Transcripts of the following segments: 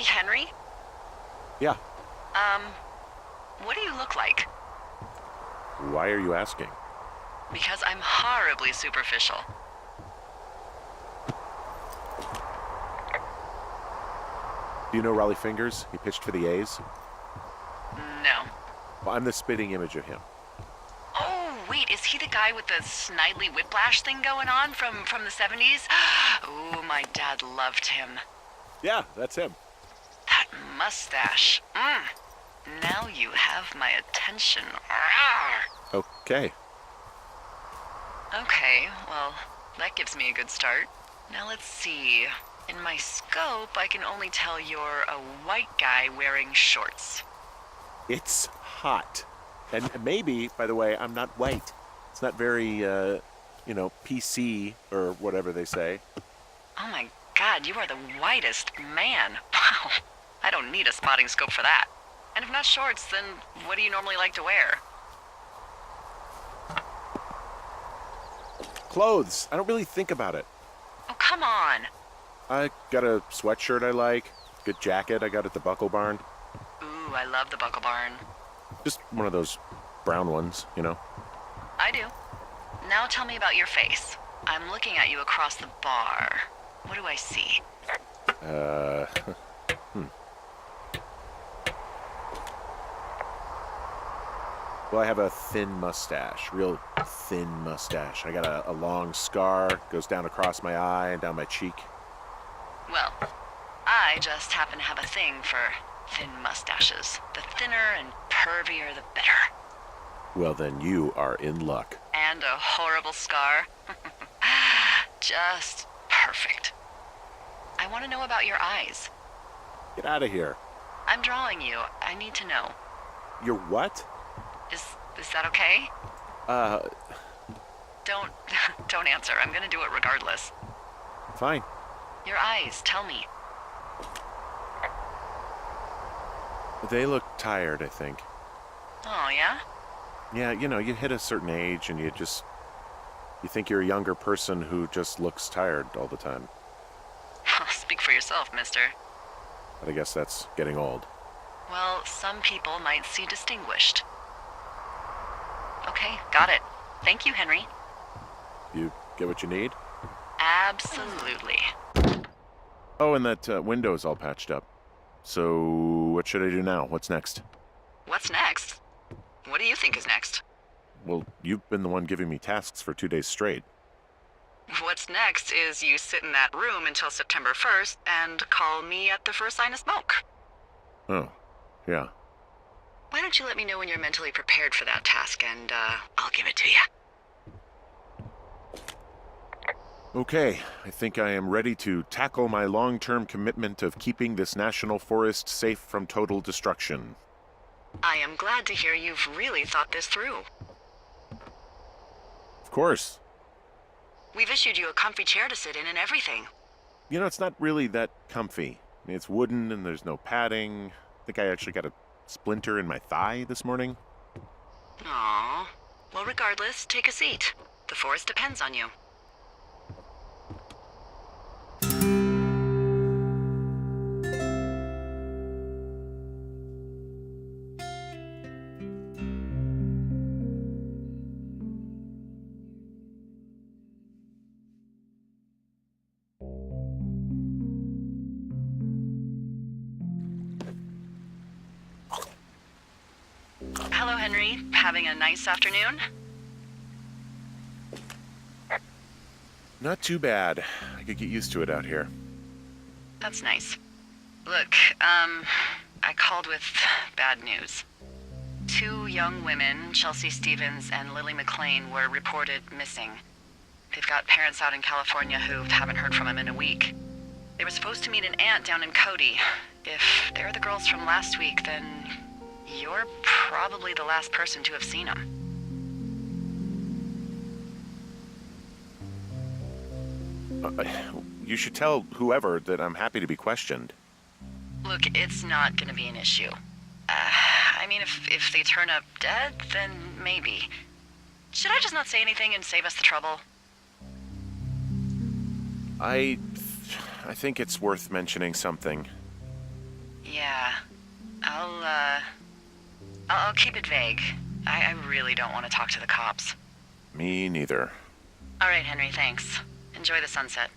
Henry? Yeah. Um, what do you look like? Why are you asking? Because I'm horribly superficial. Do you know Raleigh Fingers? He pitched for the A's. No. Well, I'm the spitting image of him. Oh, wait, is he the guy with the snidely whiplash thing going on from the 70s? Ooh, my dad loved him. Yeah, that's him. That mustache. Now you have my attention. Okay. Okay, well, that gives me a good start. Now let's see. In my scope, I can only tell you're a white guy wearing shorts. It's hot. And maybe, by the way, I'm not white. It's not very, PC or whatever they say. Oh my God, you are the whitest man. Wow. I don't need a spotting scope for that. And if not shorts, then what do you normally like to wear? Clothes. I don't really think about it. Oh, come on. I got a sweatshirt I like. Good jacket I got at the Buckle Barn. Ooh, I love the Buckle Barn. Just one of those brown ones, you know? I do. Now tell me about your face. I'm looking at you across the bar. What do I see? Well, I have a thin mustache, real thin mustache. I got a long scar, goes down across my eye and down my cheek. Well, I just happen to have a thing for thin mustaches. The thinner and pervier, the better. Well, then you are in luck. And a horrible scar. Just perfect. I want to know about your eyes. Get out of here. I'm drawing you. I need to know. You're what? Is that okay? Uh, Don't answer. I'm gonna do it regardless. Fine. Your eyes, tell me. They look tired, I think. Oh, yeah? Yeah, you hit a certain age and you think you're a younger person who just looks tired all the time. Speak for yourself, mister. But I guess that's getting old. Well, some people might see distinguished. Okay, got it. Thank you, Henry. You get what you need? Absolutely. Oh, and that window's all patched up. So, what should I do now? What's next? What's next? What do you think is next? Well, you've been the one giving me tasks for 2 days straight. What's next is you sit in that room until September 1st and call me at the first sign of smoke. Oh, yeah. Why don't you let me know when you're mentally prepared for that task and, I'll give it to you. Okay, I think I am ready to tackle my long-term commitment of keeping this national forest safe from total destruction. I am glad to hear you've really thought this through. Of course. We've issued you a comfy chair to sit in and everything. It's not really that comfy. I mean, it's wooden and there's no padding. I think I actually got a splinter in my thigh this morning. Aww. Well, regardless, take a seat. The forest depends on you. Hello, Henry. Having a nice afternoon? Not too bad. I could get used to it out here. That's nice. Look, I called with bad news. 2 young women, Chelsea Stevens and Lily McLean, were reported missing. They've got parents out in California who haven't heard from them in a week. They were supposed to meet an aunt down in Cody. If they're the girls from last week, then you're probably the last person to have seen them. You should tell whoever that I'm happy to be questioned. Look, it's not gonna be an issue. I mean, if they turn up dead, then maybe. Should I just not say anything and save us the trouble? I think it's worth mentioning something. Yeah. I'll keep it vague. I really don't want to talk to the cops. Me neither. All right, Henry, thanks. Enjoy the sunset.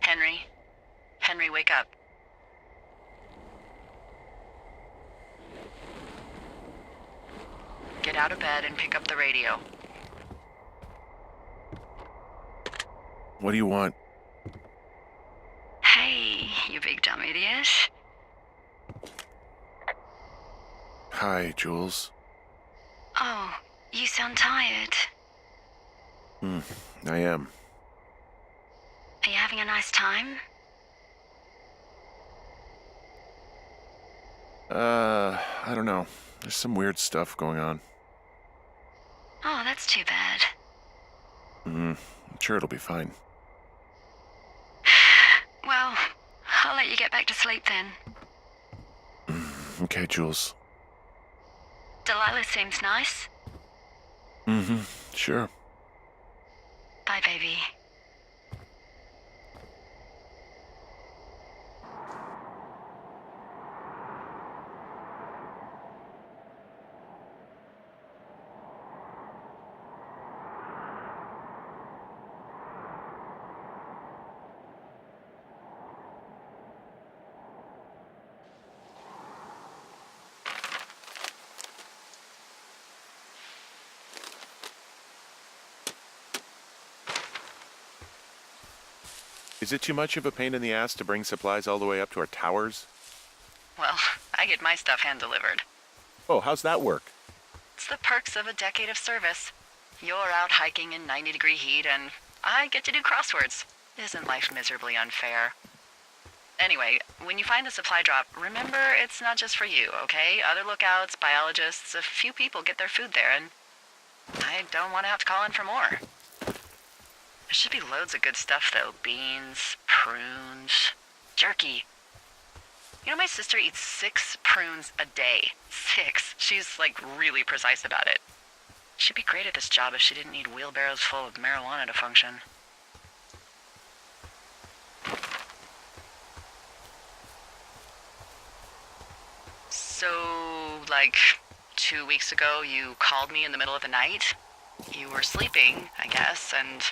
Henry? Henry, wake up. Get out of bed and pick up the radio. What do you want? Hey, you big dumb idiot. Hi, Jules. Oh, you sound tired. I am. Are you having a nice time? I don't know. There's some weird stuff going on. Oh, that's too bad. I'm sure it'll be fine. Well, I'll let you get back to sleep then. Okay, Jules. Delilah seems nice. Sure. Bye, baby. Is it too much of a pain in the ass to bring supplies all the way up to our towers? Well, I get my stuff hand-delivered. Oh, how's that work? It's the perks of a decade of service. You're out hiking in 90-degree heat, and I get to do crosswords. Isn't life miserably unfair? Anyway, when you find a supply drop, remember it's not just for you, okay? Other lookouts, biologists, a few people get their food there, and I don't want to have to call in for more. There should be loads of good stuff, though. Beans, prunes, jerky. You know, my sister eats 6 prunes a day. 6. She's, like, really precise about it. She'd be great at this job if she didn't need wheelbarrows full of marijuana to function. So, like, 2 weeks ago, you called me in the middle of the night? You were sleeping, I guess, and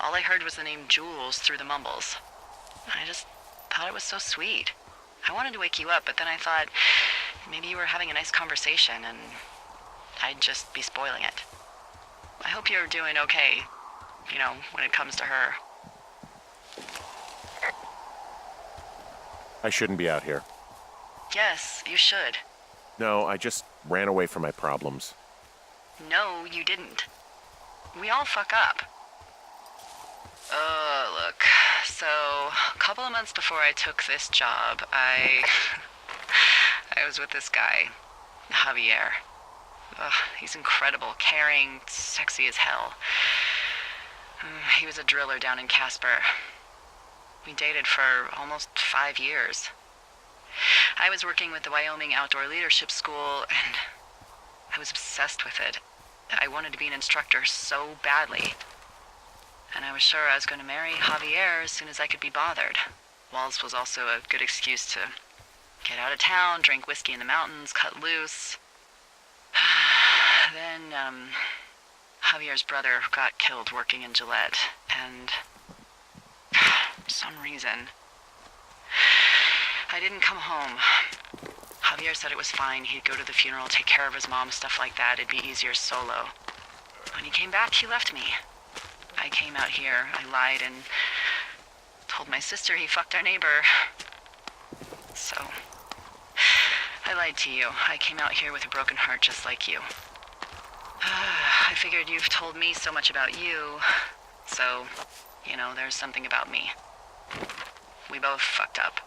all I heard was the name Jules through the mumbles. I just thought it was so sweet. I wanted to wake you up, but then I thought maybe you were having a nice conversation and I'd just be spoiling it. I hope you're doing okay, you know, when it comes to her. I shouldn't be out here. Yes, you should. No, I just ran away from my problems. No, you didn't. We all fuck up. Look, so a couple of months before I took this job, I was with this guy, Javier. He's incredible, caring, sexy as hell. He was a driller down in Casper. We dated for almost 5 years. I was working with the Wyoming Outdoor Leadership School, and I was obsessed with it. I wanted to be an instructor so badly. And I was sure I was going to marry Javier as soon as I could be bothered. Walls was also a good excuse to get out of town, drink whiskey in the mountains, cut loose. Then, Javier's brother got killed working in Gillette, and for some reason, I didn't come home. Javier said it was fine. He'd go to the funeral, take care of his mom, stuff like that. It'd be easier solo. When he came back, he left me. I came out here. I lied and told my sister he fucked our neighbor. So, I lied to you. I came out here with a broken heart just like you. I figured you've told me so much about you, so, you know, there's something about me. We both fucked up.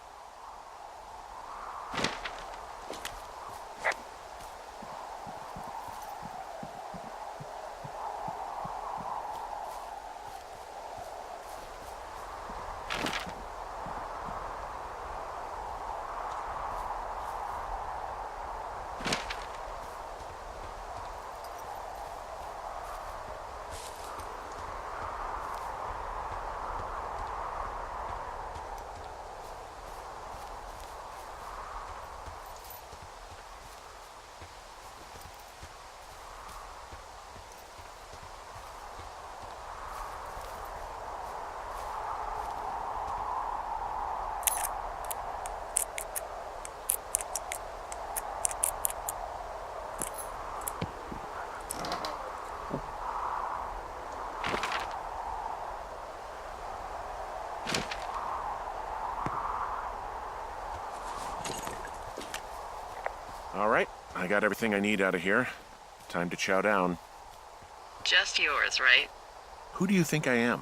I got everything I need out of here. Time to chow down. Just yours, right? Who do you think I am?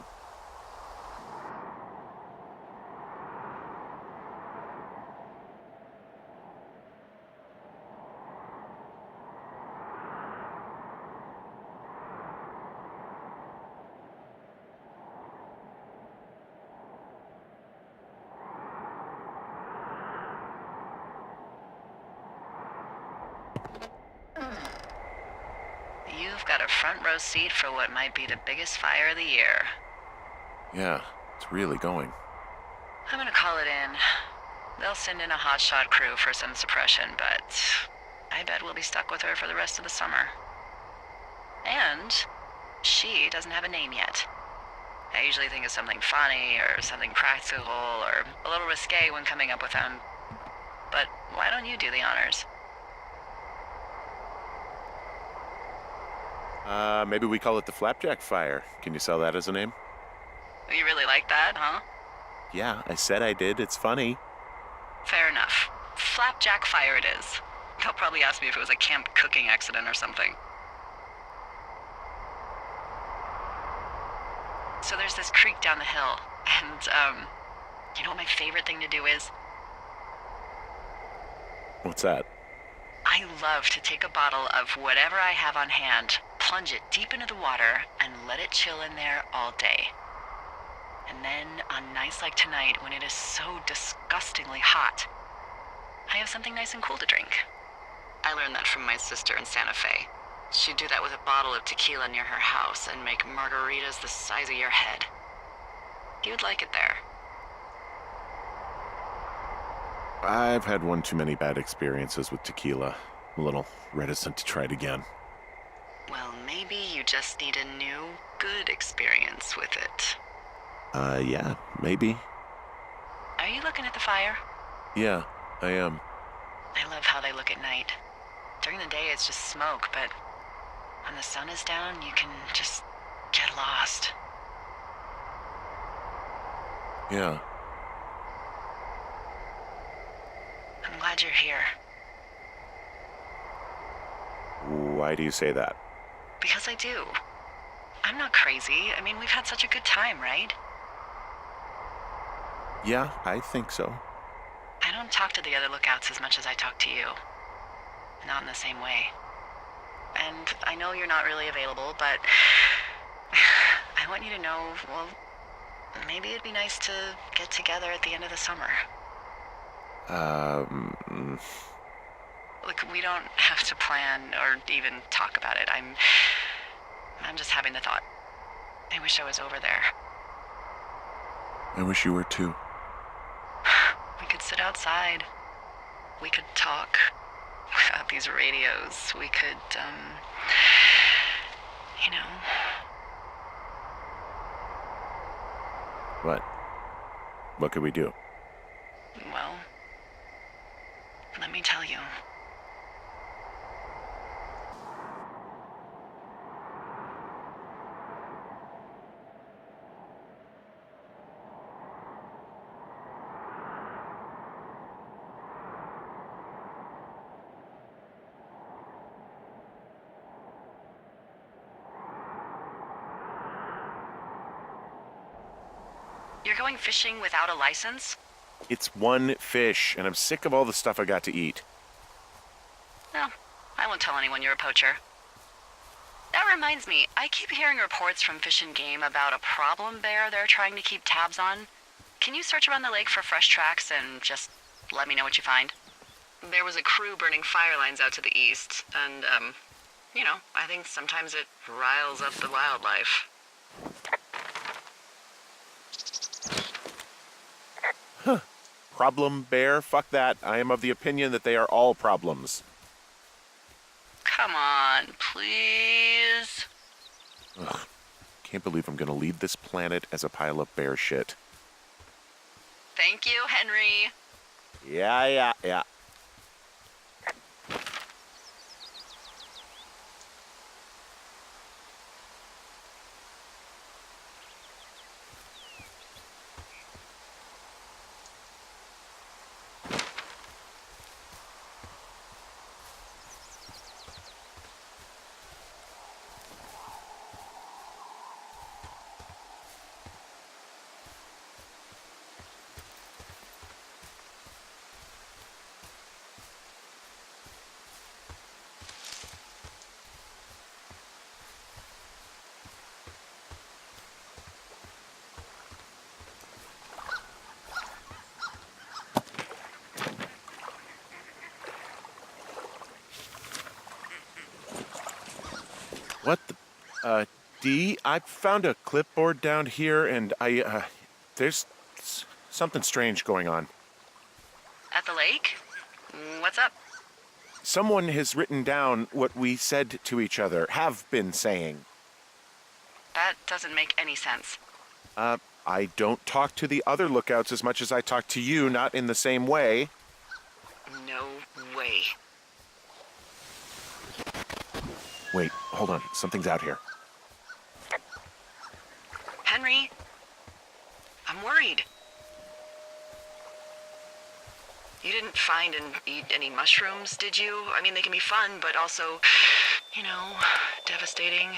You've got a front row seat for what might be the biggest fire of the year. Yeah, it's really going. I'm gonna call it in. They'll send in a hotshot crew for some suppression, but I bet we'll be stuck with her for the rest of the summer. And she doesn't have a name yet. I usually think of something funny or something practical or a little risque when coming up with them. But why don't you do the honors? Maybe we call it the Flapjack Fire. Can you sell that as a name? You really like that, huh? Yeah, I said I did. It's funny. Fair enough. Flapjack Fire it is. They'll probably ask me if it was a camp cooking accident or something. So there's this creek down the hill, and, you know what my favorite thing to do is? What's that? I love to take a bottle of whatever I have on hand, plunge it deep into the water, and let it chill in there all day. And then, on nights like tonight, when it is so disgustingly hot, I have something nice and cool to drink. I learned that from my sister in Santa Fe. She'd do that with a bottle of tequila near her house and make margaritas the size of your head. You'd like it there. I've had one too many bad experiences with tequila. I'm a little reticent to try it again. Well, maybe you just need a new, good experience with it. Yeah, maybe. Are you looking at the fire? Yeah, I am. I love how they look at night. During the day, it's just smoke, but when the sun is down, you can just get lost. Yeah. I'm glad you're here. Why do you say that? Because I do. I'm not crazy. I mean, we've had such a good time, right? Yeah, I think so. I don't talk to the other lookouts as much as I talk to you. Not in the same way. And I know you're not really available, but I want you to know, well, maybe it'd be nice to get together at the end of the summer. Look, we don't have to plan or even talk about it. I'm just having the thought. I wish I was over there. I wish you were too. We could sit outside. We could talk without these radios. We could, you know. What? What could we do? Well, let me tell you. You're going fishing without a license? It's one fish, and I'm sick of all the stuff I got to eat. No, I won't tell anyone you're a poacher. That reminds me, I keep hearing reports from Fish and Game about a problem bear they're trying to keep tabs on. Can you search around the lake for fresh tracks and just let me know what you find? There was a crew burning fire lines out to the east, and, you know, I think sometimes it riles up the wildlife. Problem bear? Fuck that. I am of the opinion that they are all problems. Come on, please. Ugh. Can't believe I'm gonna leave this planet as a pile of bear shit. Thank you, Henry. Yeah. What the? Dee, I found a clipboard down here, and there's something strange going on. At the lake? What's up? Someone has written down what we said to each other, have been saying. That doesn't make any sense. I don't talk to the other lookouts as much as I talk to you, not in the same way. No way. Wait, hold on. Something's out here. Henry? I'm worried. You didn't find and eat any mushrooms, did you? I mean, they can be fun, but also, devastating.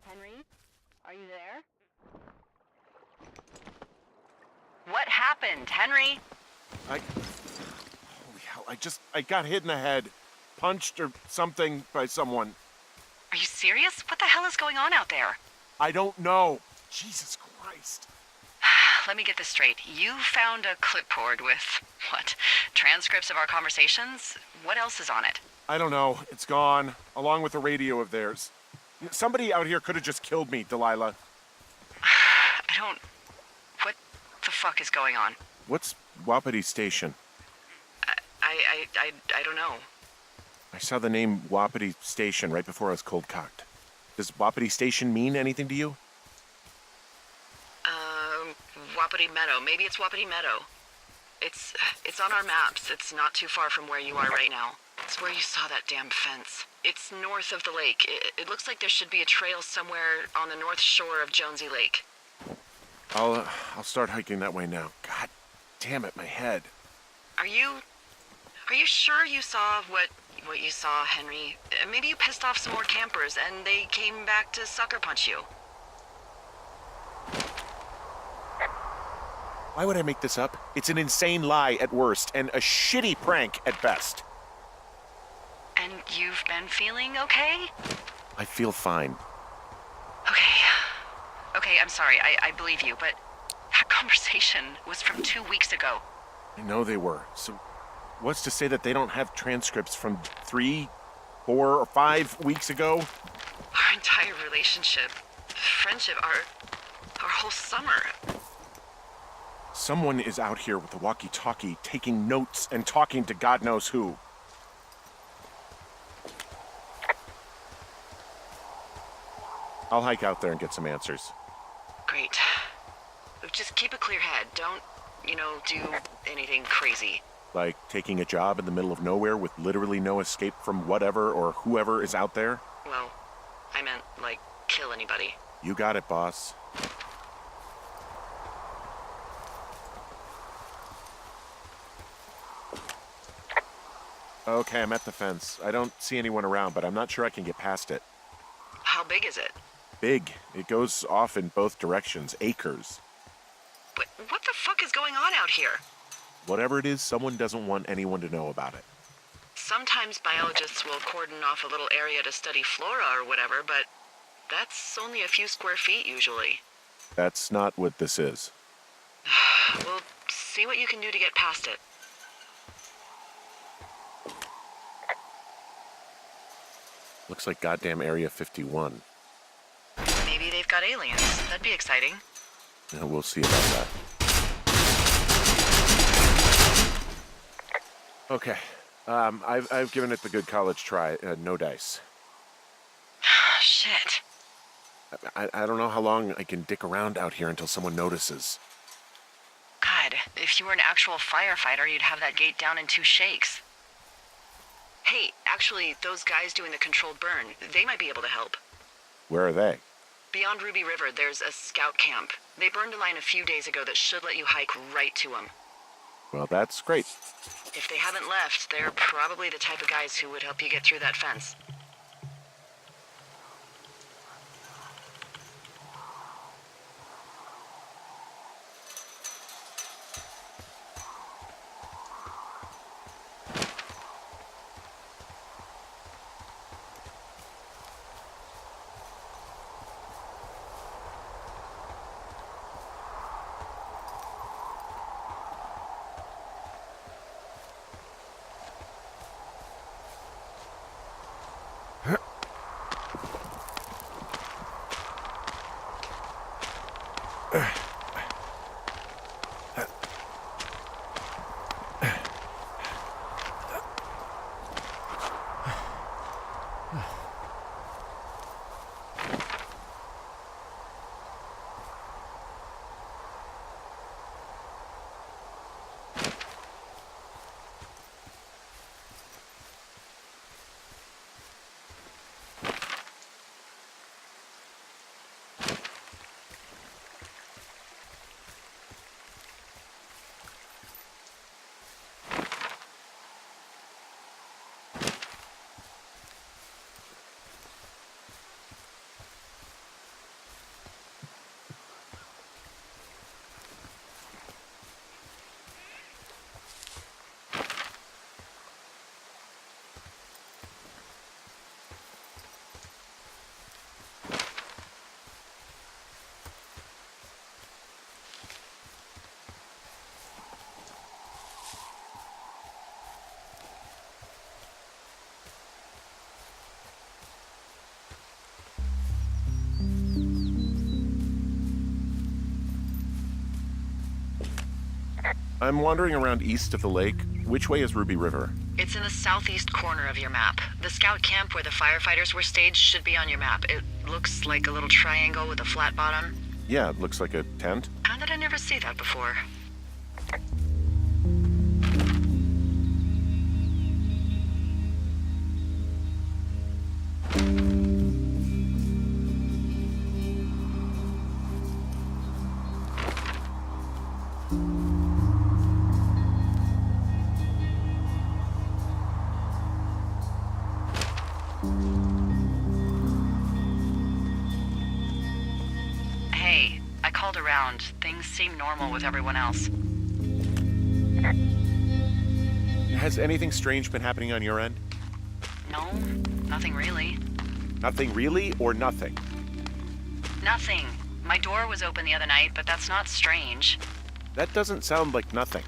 Henry? Are you there? What happened, Henry? Holy hell, I got hit in the head. Punched or something by someone. Are you serious? What the hell is going on out there? I don't know. Jesus Christ. Let me get this straight. You found a clipboard with, what, transcripts of our conversations? What else is on it? I don't know. It's gone, along with the radio of theirs. Somebody out here could have just killed me, Delilah. What the fuck is going on? What's Wapiti Station? I don't know. I saw the name Wapiti Station right before I was cold-cocked. Does Wapiti Station mean anything to you? Wapiti Meadow. Maybe it's Wapiti Meadow. It's on our maps. It's not too far from where you are right now. It's where you saw that damn fence. It's north of the lake. It looks like there should be a trail somewhere on the north shore of Jonesy Lake. I'll start hiking that way now. God damn it, my head. Are you sure you saw what you saw, Henry? Maybe you pissed off some more campers and they came back to sucker punch you. Why would I make this up? It's an insane lie at worst, and a shitty prank at best. And you've been feeling okay? I feel fine. Okay, I'm sorry, I believe you, but that conversation was from 2 weeks ago. I know they were. So what's to say that they don't have transcripts from 3, 4, or 5 weeks ago? Our entire relationship, friendship, our whole summer. Someone is out here with a walkie-talkie taking notes and talking to God knows who. I'll hike out there and get some answers. Great. Just keep a clear head. Don't, do anything crazy. Like taking a job in the middle of nowhere with literally no escape from whatever or whoever is out there? Well, I meant, kill anybody. You got it, boss. Okay, I'm at the fence. I don't see anyone around, but I'm not sure I can get past it. How big is it? Big. It goes off in both directions. Acres. But what the fuck is going on out here? Whatever it is, someone doesn't want anyone to know about it. Sometimes biologists will cordon off a little area to study flora or whatever, but that's only a few square feet usually. That's not what this is. Well, see what you can do to get past it. Looks like goddamn Area 51. Maybe they've got aliens. That'd be exciting. Yeah, we'll see about that. Okay. I've given it the good college try. No dice. Shit. I don't know how long I can dick around out here until someone notices. God, if you were an actual firefighter, you'd have that gate down in 2 shakes. Hey, actually, those guys doing the controlled burn, they might be able to help. Where are they? Beyond Ruby River, there's a scout camp. They burned a line a few days ago that should let you hike right to them. Well, that's great. If they haven't left, they're probably the type of guys who would help you get through that fence. I'm wandering around east of the lake. Which way is Ruby River? It's in the southeast corner of your map. The scout camp where the firefighters were staged should be on your map. It looks like a little triangle with a flat bottom. Yeah, it looks like a tent. How did I never see that before? Hey, I called around. Things seem normal with everyone else. Has anything strange been happening on your end? No, nothing really. Nothing really, or nothing? Nothing. My door was open the other night, but that's not strange. That doesn't sound like nothing.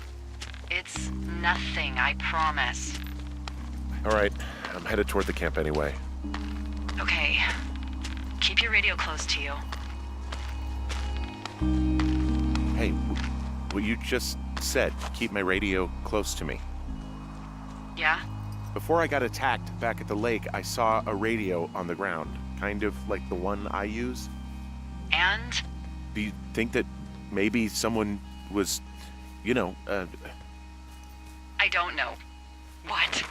It's nothing, I promise. All right, I'm headed toward the camp anyway. Okay. Keep your radio close to you. Hey, what you just said, keep my radio close to me. Yeah? Before I got attacked back at the lake, I saw a radio on the ground, kind of like the one I use. And? Do you think that maybe someone was, I don't know. What?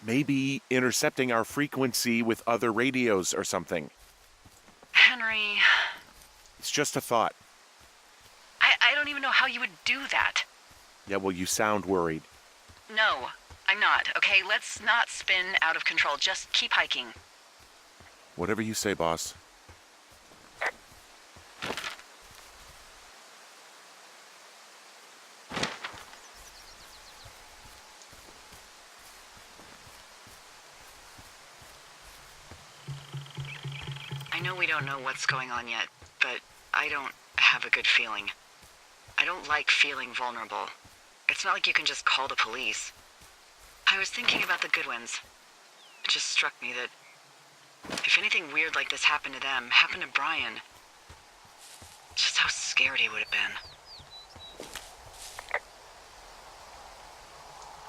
maybe intercepting our frequency with other radios or something? Henry, It's just a thought. I don't even know how you would do that. Yeah, well, you sound worried. No, I'm not, okay? Let's not spin out of control. Just keep hiking. Whatever you say, boss. I know we don't know what's going on yet, but I don't have a good feeling. I don't like feeling vulnerable. It's not like you can just call the police. I was thinking about the Goodwins. It just struck me that if anything weird like this happened to them, happened to Brian, just how scared he would have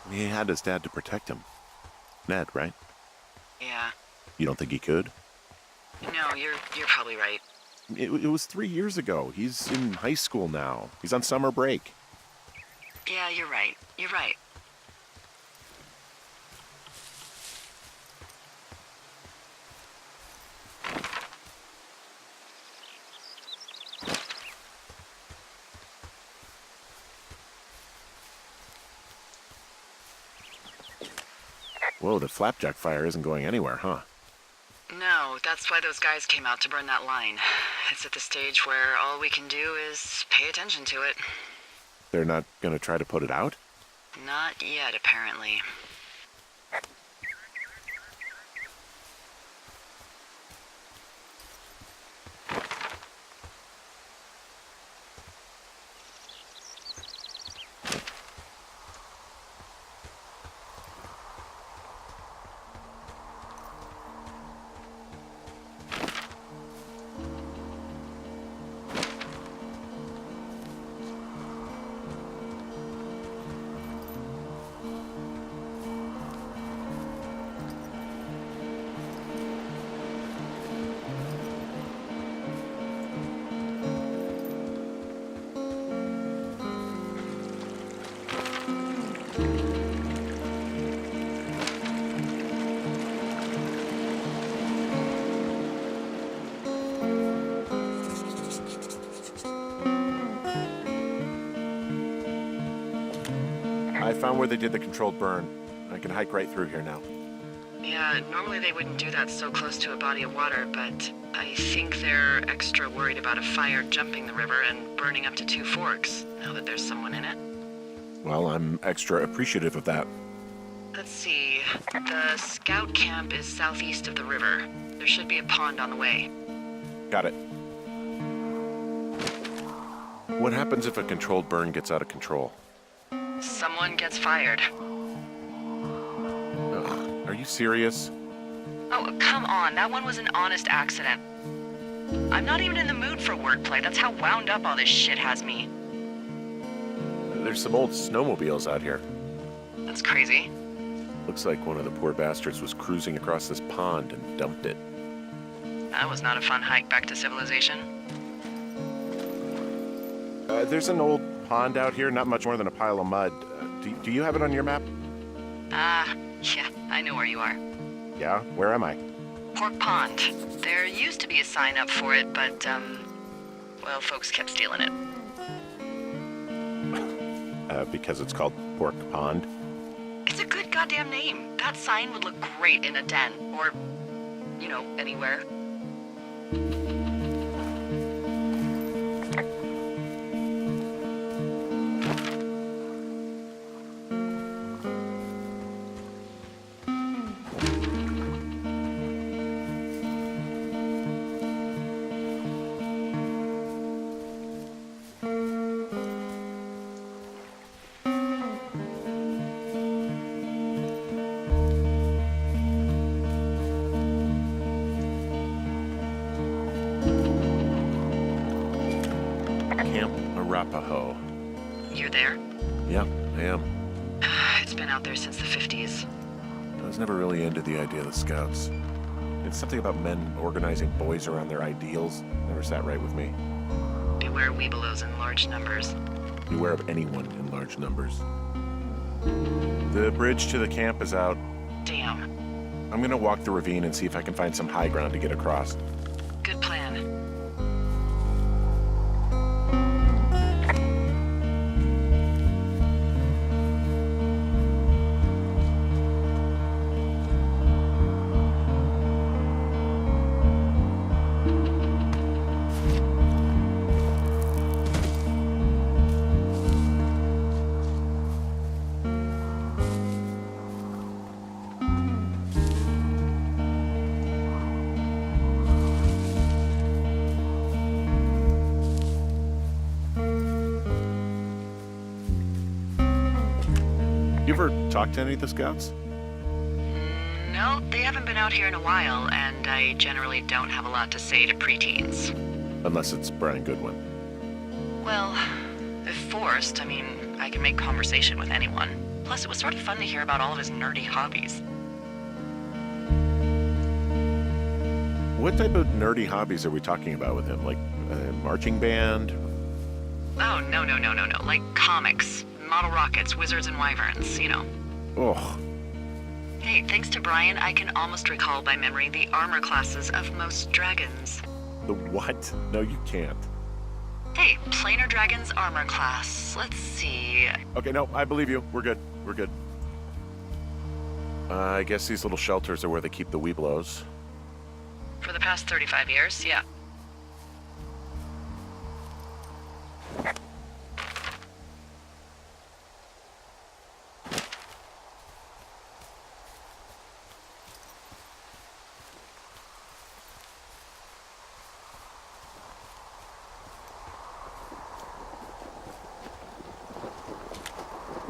been. He had his dad to protect him. Ned, right? Yeah. You don't think he could? No, you're probably right. It was 3 years ago. He's in high school now. He's on summer break. Yeah, you're right. You're right. Whoa, the flapjack fire isn't going anywhere, huh? No, that's why those guys came out to burn that line. It's at the stage where all we can do is pay attention to it. They're not gonna try to put it out? Not yet, apparently. found where they did the controlled burn. I can hike right through here now. Yeah, normally they wouldn't do that so close to a body of water, but I think they're extra worried about a fire jumping the river and burning up to 2 forks, now that there's someone in it. Well, I'm extra appreciative of that. Let's see. The scout camp is southeast of the river. There should be a pond on the way. Got it. What happens if a controlled burn gets out of control? Someone gets fired. Ugh, are you serious? Oh, come on. That one was an honest accident. I'm not even in the mood for wordplay. That's how wound up all this shit has me. There's some old snowmobiles out here. That's crazy. Looks like one of the poor bastards was cruising across this pond and dumped it. That was not a fun hike back to civilization. There's an old pond out here, not much more than a pile of mud. Do you have it on your map? Yeah, I know where you are. Yeah? Where am I? Pork Pond. There used to be a sign up for it, but, well, folks kept stealing it. Because it's called Pork Pond? It's a good goddamn name. That sign would look great in a den, or, you know, anywhere. Arapaho. You're there? Yeah, I am. It's been out there since the 50s. I was never really into the idea of the Scouts. It's something about men organizing boys around their ideals. Never sat right with me. Beware weebelows in large numbers. Beware of anyone in large numbers. The bridge to the camp is out. Damn. I'm gonna walk the ravine and see if I can find some high ground to get across. Good plan. You ever talk to any of the Scouts? No, they haven't been out here in a while, and I generally don't have a lot to say to preteens. Unless it's Brian Goodwin. Well, if forced, I mean, I can make conversation with anyone. Plus, it was sort of fun to hear about all of his nerdy hobbies. What type of nerdy hobbies are we talking about with him? Like a marching band? Oh, no. Like comics, model rockets, wizards and wyverns, you know. Ugh. Hey, thanks to Brian, I can almost recall by memory the armor classes of most dragons. The what? No, you can't. Hey, planar dragon's armor class. Let's see. Okay, no, I believe you. We're good. We're good. I guess these little shelters are where they keep the weeblos. For the past 35 years, yeah.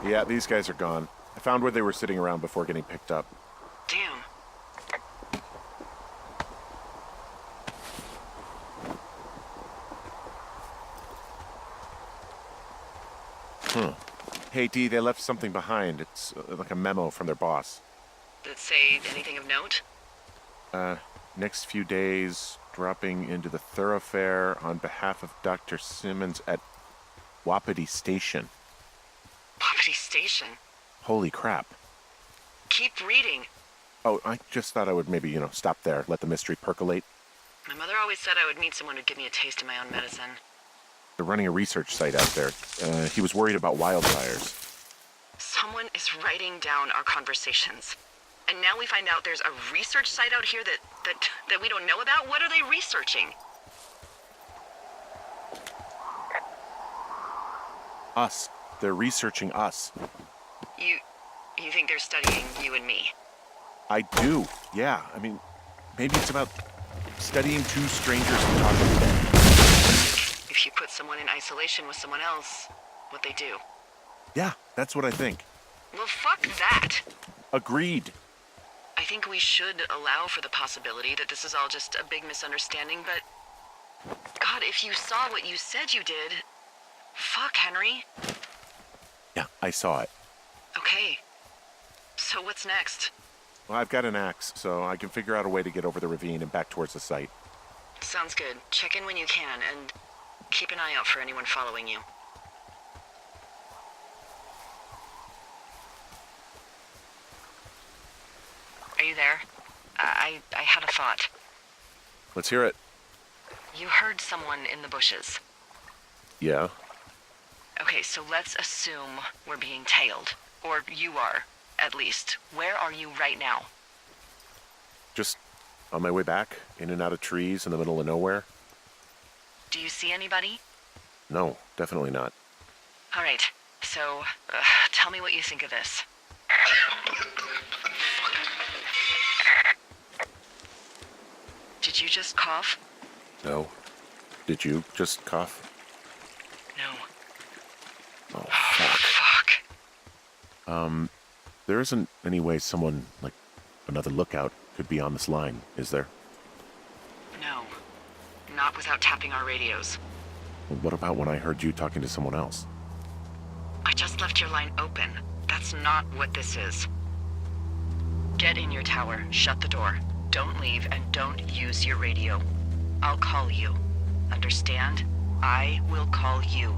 Yeah, these guys are gone. I found where they were sitting around before getting picked up. Damn. Hey, Dee, they left something behind. It's like a memo from their boss. Did it say anything of note? Next few days, dropping into the thoroughfare on behalf of Dr. Simmons at Wapiti Station. Wapiti Station? Holy crap. Keep reading. Oh, I just thought I would maybe, stop there, let the mystery percolate. My mother always said I would meet someone who'd give me a taste of my own medicine. They're running a research site out there. He was worried about wildfires. Someone is writing down our conversations. And now we find out there's a research site out here that we don't know about? What are they researching? Us. They're researching us. You think they're studying you and me? I do, yeah. I mean, maybe it's about studying two strangers and talking to them. If you put someone in isolation with someone else, what they do? Yeah, that's what I think. Well, fuck that. Agreed. I think we should allow for the possibility that this is all just a big misunderstanding, but... God, if you saw what you said you did... Fuck, Henry. Yeah, I saw it. Okay. So what's next? Well, I've got an axe, so I can figure out a way to get over the ravine and back towards the site. Sounds good. Check in when you can, and keep an eye out for anyone following you. Are you there? I had a thought. Let's hear it. You heard someone in the bushes. Yeah? Okay, so let's assume we're being tailed. Or you are, at least. Where are you right now? Just on my way back, in and out of trees in the middle of nowhere. Do you see anybody? No, definitely not. All right, so tell me what you think of this. Did you just cough? No. Did you just cough? No. Oh, fuck. Fuck. There isn't any way someone, like, another lookout could be on this line, is there? No. Not without tapping our radios. Well, what about when I heard you talking to someone else? I just left your line open. That's not what this is. Get in your tower, shut the door. Don't leave, and don't use your radio. I'll call you. Understand? I will call you.